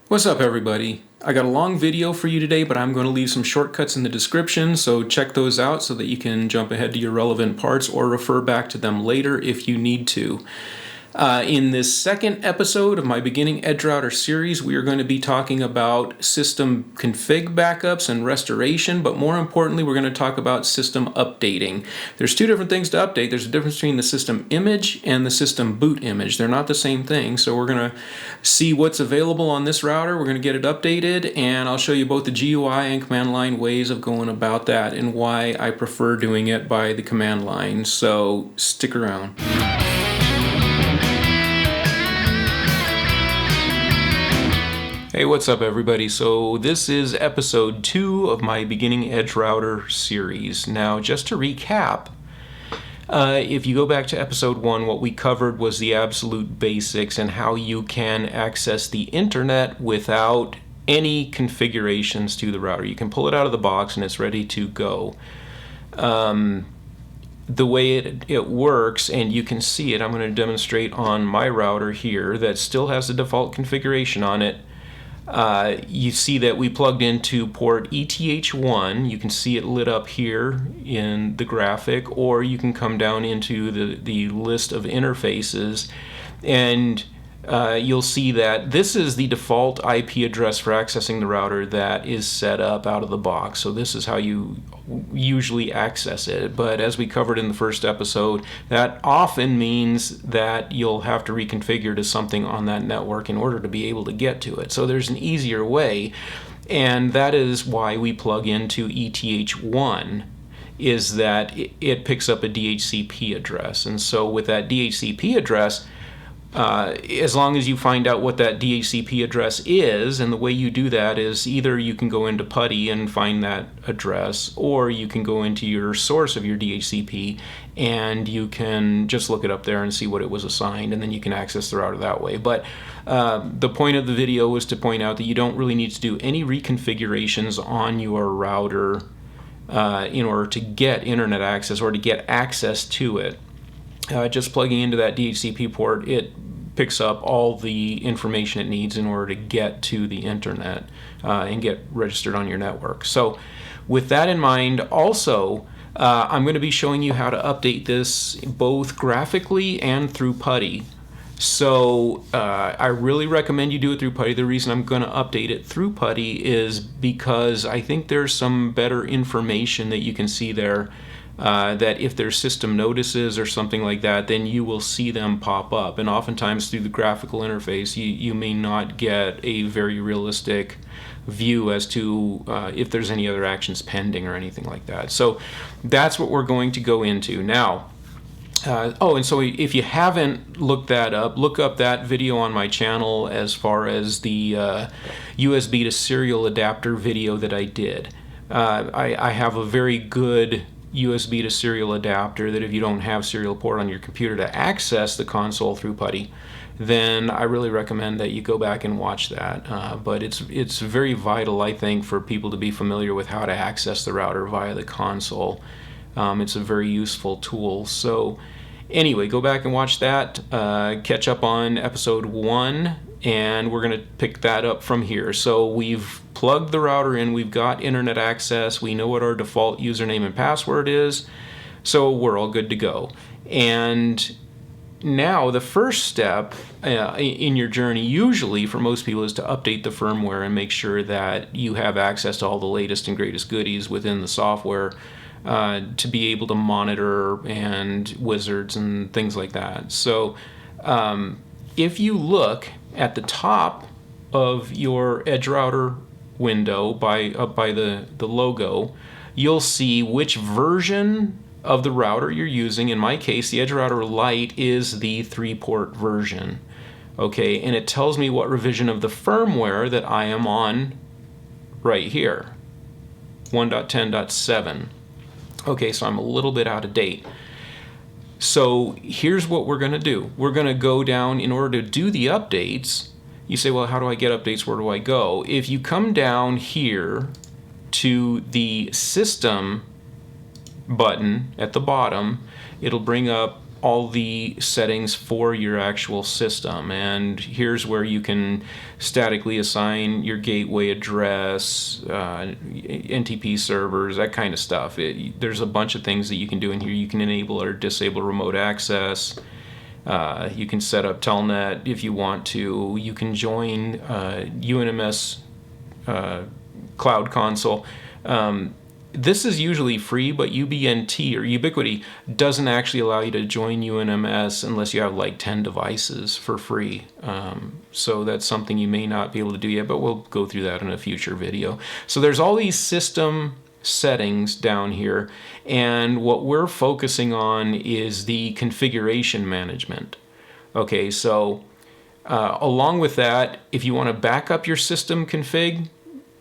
What's up, everybody? I got a long video for you today, but I'm going to leave some shortcuts in the description, so check those out so that you can jump ahead to your relevant parts or refer back to them later if you need to. In this second episode of my Beginning EdgeRouter series, we are going to be talking about system config backups and restoration, but more importantly, we're going to talk about system updating. There's two different things to update. There's a difference between the system image and the system boot image. They're not the same thing, so we're going to see what's available on this router. We're going to get it updated, and I'll show you both the GUI and command line ways of going about that and why I prefer doing it by the command line. So stick around. Hey, what's up, everybody? So this is episode 2 of my Beginning EdgeRouter series. Now, just to recap, if you go back to episode 1, what we covered was the absolute basics and how you can access the internet without any configurations to the router. You can pull it out of the box and it's ready to go. The way it works, and you can see it, I'm going to demonstrate on my router here that still has the default configuration on it. You see that we plugged into port ETH1. You can see it lit up here in the graphic, or you can come down into the list of interfaces and you'll see that this is the default IP address for accessing the router that is set up out of the box. So this is how you usually access it. But as we covered in the first episode, that often means that you'll have to reconfigure to something on that network in order to be able to get to it. So there's an easier way, and that is why we plug into ETH1. Is that it picks up a DHCP address. And so with that DHCP address, as long as you find out what that DHCP address is, and the way you do that is either you can go into putty and find that address, or you can go into your source of your DHCP and you can just look it up there and see what it was assigned, and then you can access the router that way. But the point of the video was to point out that you don't really need to do any reconfigurations on your router in order to get internet access or to get access to it. Just plugging into that DHCP port, it picks up all the information it needs in order to get to the internet and get registered on your network. So with that in mind, also, I'm going to be showing you how to update this both graphically and through putty. So I really recommend you do it through putty. The reason I'm going to update it through putty is because I think there's some better information that you can see there. That if there's system notices or something like that, then you will see them pop up. And oftentimes through the graphical interface, you may not get a very realistic view as to if there's any other actions pending or anything like that. So that's what we're going to go into now. And so if you haven't looked that up, look up that video on my channel as far as the USB to serial adapter video that I did. I have a very good USB to serial adapter that if you don't have serial port on your computer to access the console through putty, then I really recommend that you go back and watch that. But it's very vital, I think, for people to be familiar with how to access the router via the console. It's a very useful tool. So anyway, go back and watch that. Catch up on episode 1, and we're going to pick that up from here. So we've plugged the router in, we've got internet access, we know what our default username and password is, so we're all good to go. And now the first step in your journey, usually for most people, is to update the firmware and make sure that you have access to all the latest and greatest goodies within the software to be able to monitor and wizards and things like that. So if you look at the top of your EdgeRouter window by the logo, you'll see which version of the router you're using. In my case, the EdgeRouter Lite is the 3-port version. Okay, and it tells me what revision of the firmware that I am on right here, 1.10.7. Okay, so I'm a little bit out of date. So here's what we're going to do. We're going to go down in order to do the updates. You say, well, how do I get updates? Where do I go? If you come down here to the system button at the bottom, it'll bring up all the settings for your actual system, and here's where you can statically assign your gateway address, NTP servers, that kind of stuff. There's a bunch of things that you can do in here. You can enable or disable remote access. You can set up telnet if you want to. You can join UNMS Cloud Console. This is usually free, but UBNT or Ubiquiti doesn't actually allow you to join UNMS unless you have like 10 devices for free. So that's something you may not be able to do yet, but we'll go through that in a future video. So there's all these system settings down here, and what we're focusing on is the configuration management. Okay, so along with that, if you want to back up your system config,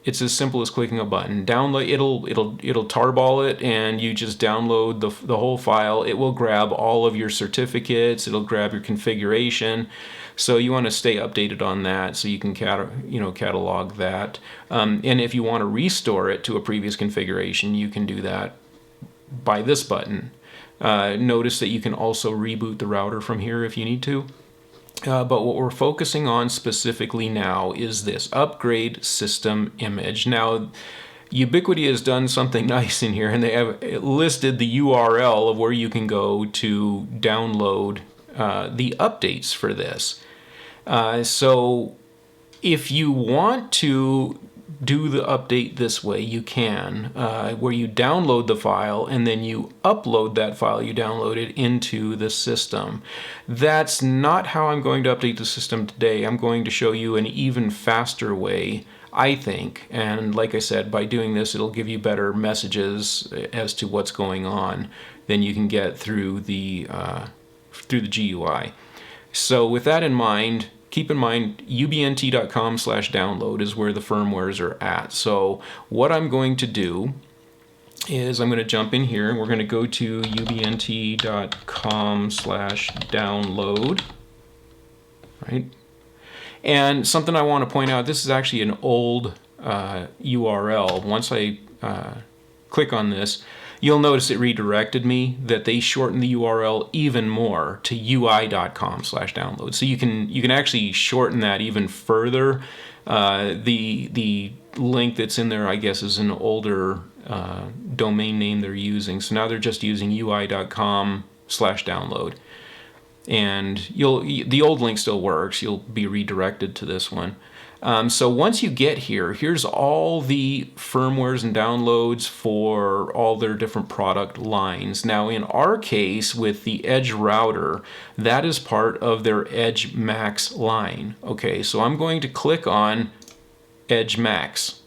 it's as simple as clicking a button. Download, it'll tarball it, and you just download the whole file. It will grab all of your certificates. It'll grab your configuration. So you want to stay updated on that, so you can catalog that. And if you want to restore it to a previous configuration, you can do that by this button. Notice that you can also reboot the router from here if you need to. But what we're focusing on specifically now is this upgrade system image. Now, Ubiquiti has done something nice in here, and they have listed the URL of where you can go to download the updates for this. So if you want to do the update this way, you can, where you download the file and then you upload that file you downloaded into the system. That's not how I'm going to update the system today. I'm going to show you an even faster way, I think, and like I said, by doing this it'll give you better messages as to what's going on than you can get through the GUI. So with that in mind, keep in mind, ubnt.com/download is where the firmwares are at. So what I'm going to do is I'm going to jump in here, and we're going to go to ubnt.com/download, right? And something I want to point out, this is actually an old URL. Once I click on this, you'll notice it redirected me, that they shortened the URL even more to ui.com/download. So you can actually shorten that even further. The link that's in there, I guess, is an older domain name they're using. So now they're just using ui.com/download. And the old link still works. You'll be redirected to this one. So once you get here, here's all the firmwares and downloads for all their different product lines. Now in our case with the EdgeRouter, that is part of their Edge Max line. Okay, so I'm going to click on Edge Max.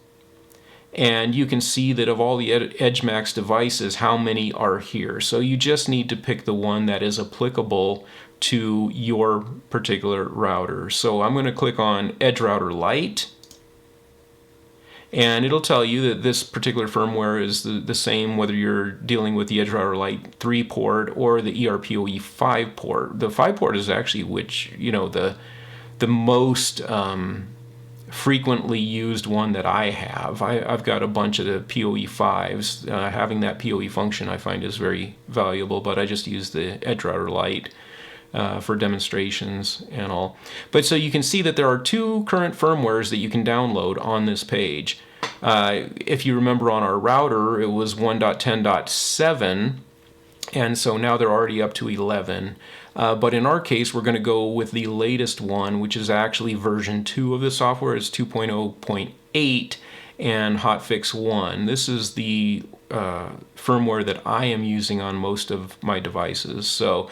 And you can see that of all the Edge Max devices, how many are here. So you just need to pick the one that is applicable to your particular router. So I'm going to click on EdgeRouter Lite, and it'll tell you that this particular firmware is the same whether you're dealing with the EdgeRouter Lite 3 port or the ERPOE 5 port. The 5 port is actually the most frequently used one that I have. I've got a bunch of the PoE 5s. Having that PoE function I find is very valuable, but I just use the EdgeRouter Lite for demonstrations and all. But so you can see that there are two current firmwares that you can download on this page. If you remember on our router, it was 1.10.7, and so now they're already up to 11. But in our case, we're going to go with the latest one, which is actually version 2 of the software. It's 2.0.8 and hotfix 1. This is the firmware that I am using on most of my devices. So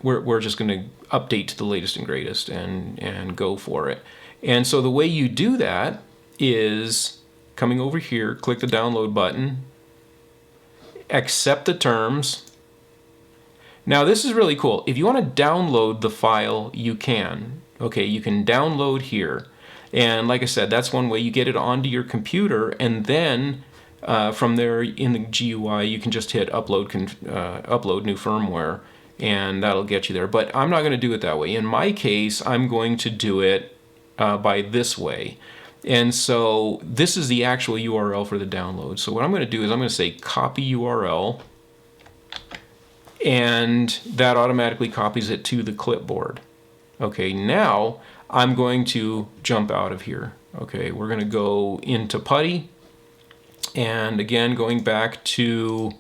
we're just going to update to the latest and greatest and go for it. And so the way you do that is coming over here, click the download button, accept the terms. Now this is really cool. If you want to download the file, you can. Okay, you can download here. And like I said, that's one way. You get it onto your computer, and then from there in the GUI, you can just hit upload new firmware, and that'll get you there. But I'm not going to do it that way. In my case, I'm going to do it by this way. And so this is the actual URL for the download. So what I'm going to do is I'm going to say copy URL, and that automatically copies it to the clipboard. Okay, now I'm going to jump out of here. Okay, we're going to go into Putty, and again, going back to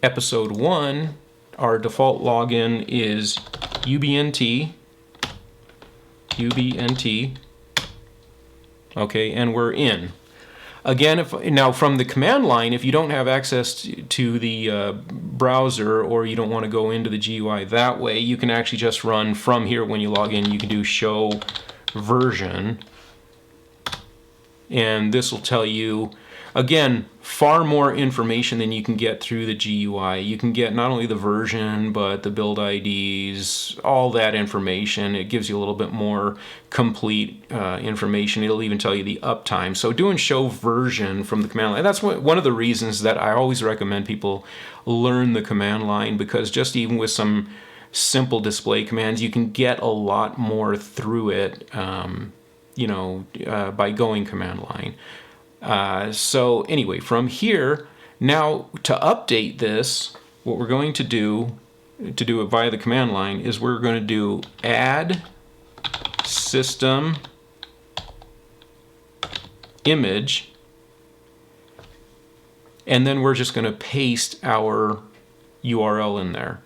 episode 1, our default login is Ubiquiti. Okay, and we're in. Again, now from the command line, if you don't have access to the browser, or you don't want to go into the GUI that way, you can actually just run from here. When you log in, you can do show version, and this will tell you, again, far more information than you can get through the GUI. You can get not only the version, but the build IDs, all that information. It gives you a little bit more complete information. It'll even tell you the uptime. So doing show version from the command line, that's one of the reasons that I always recommend people learn the command line, because just even with some simple display commands, you can get a lot more through it, by going command line. So anyway, from here, now to update this, what we're going to do it via the command line is we're going to do add system image, and then we're just going to paste our URL in there.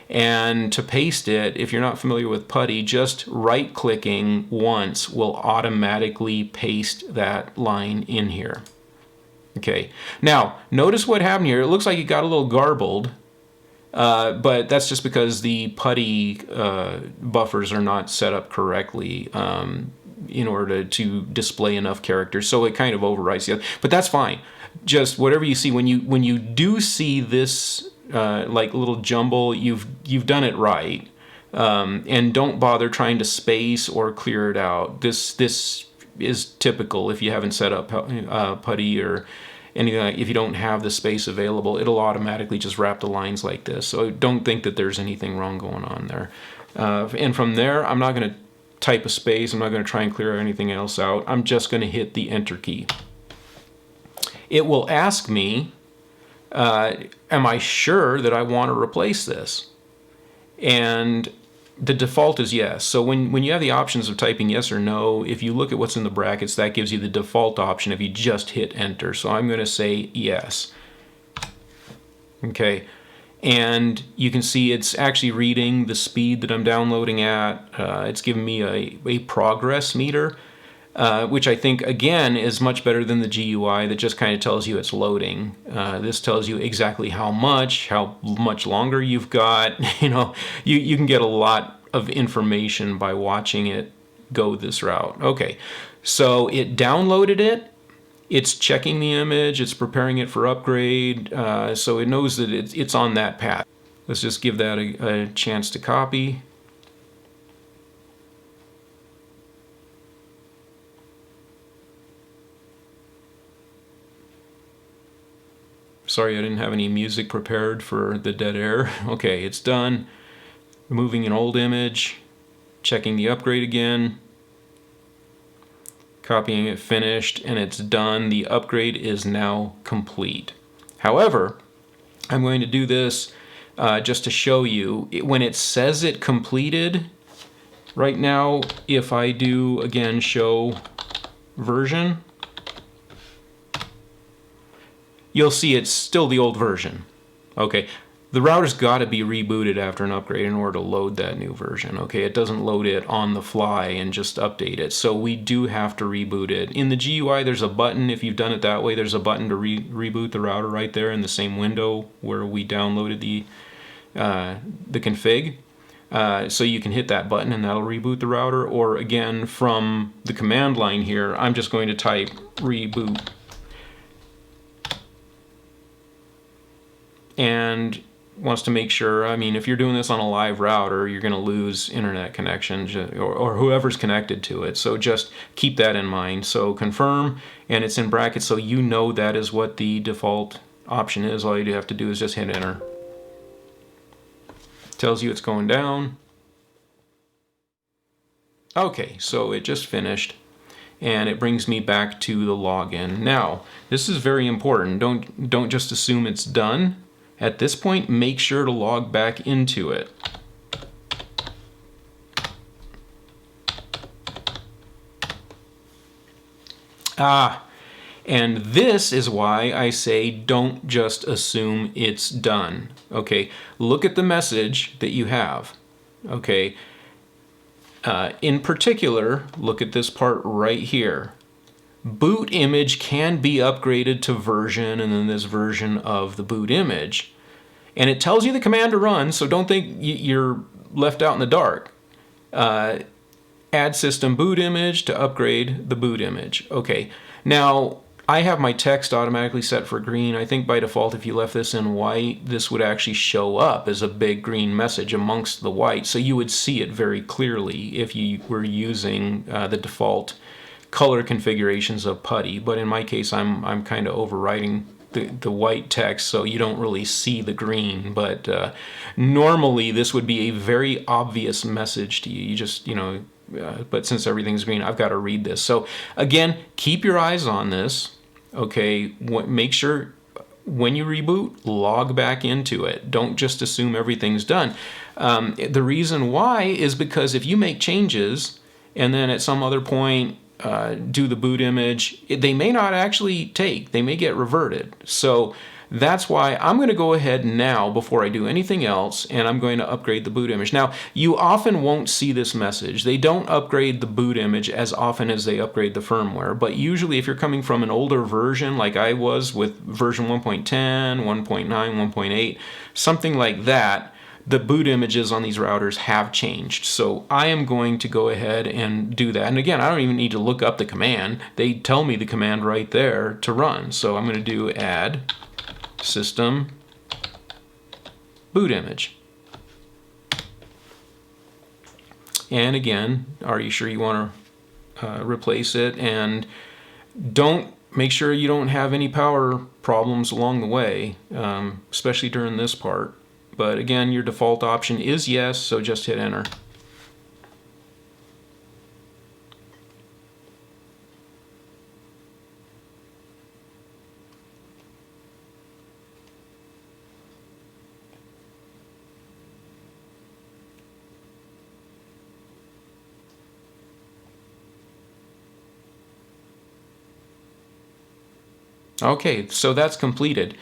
And to paste it, if you're not familiar with Putty, just right-clicking once will automatically paste that line in here. Okay, now notice what happened here. It looks like it got a little garbled, but that's just because the Putty buffers are not set up correctly in order to display enough characters, so it kind of overwrites the other. But that's fine. Just whatever you see, when you do see this like little jumble, you've done it right, and don't bother trying to space or clear it out. This is typical if you haven't set up Putty or anything. Like, if you don't have the space available, it'll automatically just wrap the lines like this. So don't think that there's anything wrong going on there. And from there, I'm not going to type a space. I'm not going to try and clear anything else out. I'm just going to hit the enter key. It will ask me, am I sure that I want to replace this? And the default is yes. So when you have the options of typing yes or no, if you look at what's in the brackets, that gives you the default option if you just hit enter. So I'm going to say yes. Okay. And you can see it's actually reading the speed that I'm downloading at. It's giving me a progress meter, which I think, again, is much better than the GUI that just kind of tells you it's loading. This tells you exactly how much longer you've got. You can get a lot of information by watching it go this route. Okay, so it downloaded it. It's checking the image. It's preparing it for upgrade. So it knows that it's on that path. Let's just give that a chance to copy. Sorry, I didn't have any music prepared for the dead air. Okay, it's done. Removing an old image, checking the upgrade again, copying it, finished, and it's done. The upgrade is now complete. However, I'm going to do this just to show you. When it says it completed, right now, if I do, again, show version, you'll see it's still the old version. Okay, the router's got to be rebooted after an upgrade in order to load that new version. Okay, it doesn't load it on the fly and just update it. So we do have to reboot it. In the GUI, there's a button. If you've done it that way, there's a button to reboot the router right there in the same window where we downloaded the config. So you can hit that button and that'll reboot the router. Or again, from the command line here, I'm just going to type reboot. And wants to make sure, I mean, if you're doing this on a live router, you're going to lose internet connection or whoever's connected to it. So just keep that in mind. So confirm, and it's in brackets, so you know that is what the default option is. All you have to do is just hit enter. Tells you it's going down. Okay, so it just finished, and it brings me back to the login. Now, this is very important. Don't just assume it's done. At this point, make sure to log back into it. And this is why I say don't just assume it's done. Okay, look at the message that you have. Okay, in particular, look at this part right here. Boot image can be upgraded to version, and then this version of the boot image. And it tells you the command to run, so don't think you're left out in the dark. Add system boot image to upgrade the boot image. Okay, now I have my text automatically set for green. I think by default, if you left this in white, this would actually show up as a big green message amongst the white. So you would see it very clearly if you were using the default color configurations of putty. But in my case, I'm kind of overriding the white text, so you don't really see the green. But normally, this would be a very obvious message to you. You just, but since everything's green, I've got to read this. So again, keep your eyes on this. Okay, make sure when you reboot, log back into it. Don't just assume everything's done. The reason why is because if you make changes and then at some other point do the boot image, they may not actually take. They may get reverted. So that's why I'm going to go ahead now before I do anything else, and I'm going to upgrade the boot image. Now, you often won't see this message. They don't upgrade the boot image as often as they upgrade the firmware, but usually if you're coming from an older version like I was with version 1.10, 1.9, 1.8, something like that, the boot images on these routers have changed. So I am going to go ahead and do that. And again, I don't even need to look up the command. They tell me the command right there to run. So I'm going to do add system boot image. And again, are you sure you want to replace it? And make sure you don't have any power problems along the way, especially during this part. But again, your default option is yes, so just hit enter. Okay, so that's completed.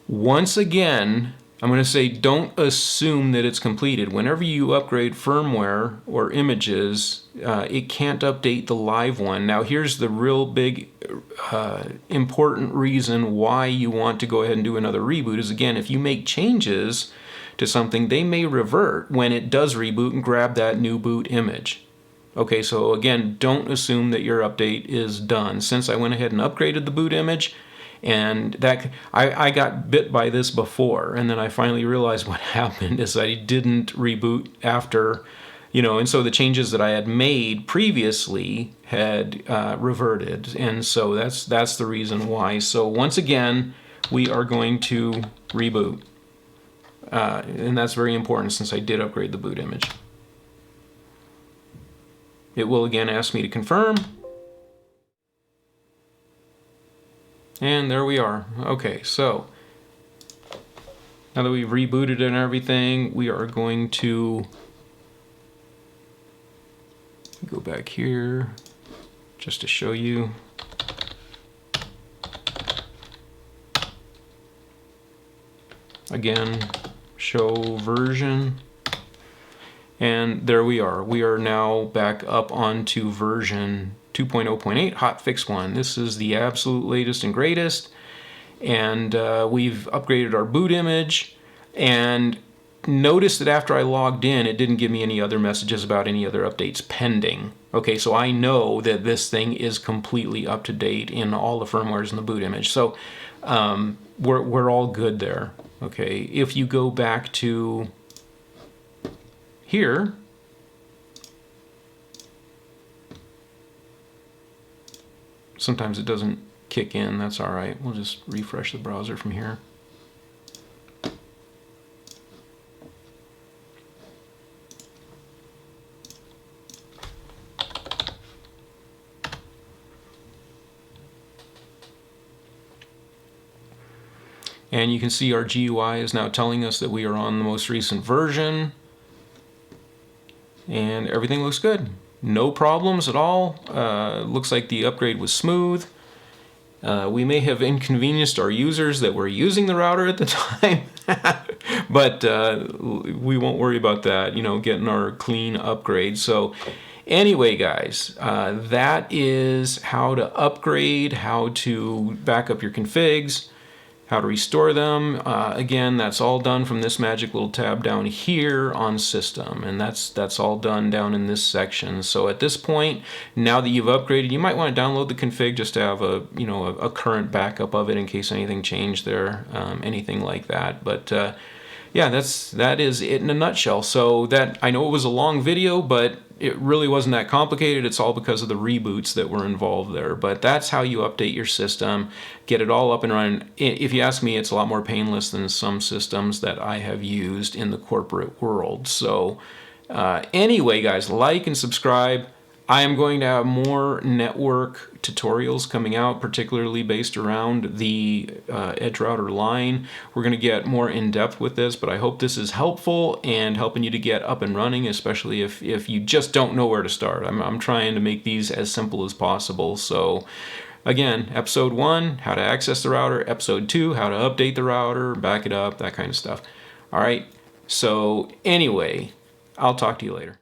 Once again, I'm going to say don't assume that it's completed. Whenever you upgrade firmware or images, it can't update the live one. Now here's the real big important reason why you want to go ahead and do another reboot is, again, if you make changes to something, they may revert when it does reboot and grab that new boot image. Okay, so again, don't assume that your update is done. Since I went ahead and upgraded the boot image, and that I got bit by this before, and then I finally realized what happened is I didn't reboot after, and so the changes that I had made previously had reverted, and so that's the reason why. So once again, we are going to reboot, and that's very important since I did upgrade the boot image. It will again ask me to confirm. And there we are. Okay, so now that we've rebooted and everything, we are going to go back here just to show you. Again, show version. And there we are. We are now back up onto version 2.0.8 hotfix 1. This is the absolute latest and greatest. And we've upgraded our boot image. And notice that after I logged in, it didn't give me any other messages about any other updates pending. Okay, so I know that this thing is completely up to date in all the firmwares in the boot image. So we're all good there. Okay, if you go back to here, sometimes it doesn't kick in. That's all right. We'll just refresh the browser from here. And you can see our GUI is now telling us that we are on the most recent version. And everything looks good. No problems at all. Looks like the upgrade was smooth. We may have inconvenienced our users that were using the router at the time, but we won't worry about that, getting our clean upgrade. So anyway, guys, that is how to upgrade, how to back up your configs, how to restore them. Again, that's all done from this magic little tab down here on System, and that's all done down in this section. So at this point, now that you've upgraded, you might want to download the config just to have a current backup of it in case anything changed there, anything like that. But yeah, that is it in a nutshell. So that, I know it was a long video, but it really wasn't that complicated. It's all because of the reboots that were involved there. But that's how you update your system, get it all up and running. If you ask me, it's a lot more painless than some systems that I have used in the corporate world. So anyway, guys, like and subscribe. I am going to have more network tutorials coming out, particularly based around the EdgeRouter line. We're going to get more in depth with this, but I hope this is helpful and helping you to get up and running, especially if you just don't know where to start. I'm trying to make these as simple as possible. So again, episode 1, how to access the router. Episode 2, how to update the router, back it up, that kind of stuff. All right. So anyway, I'll talk to you later.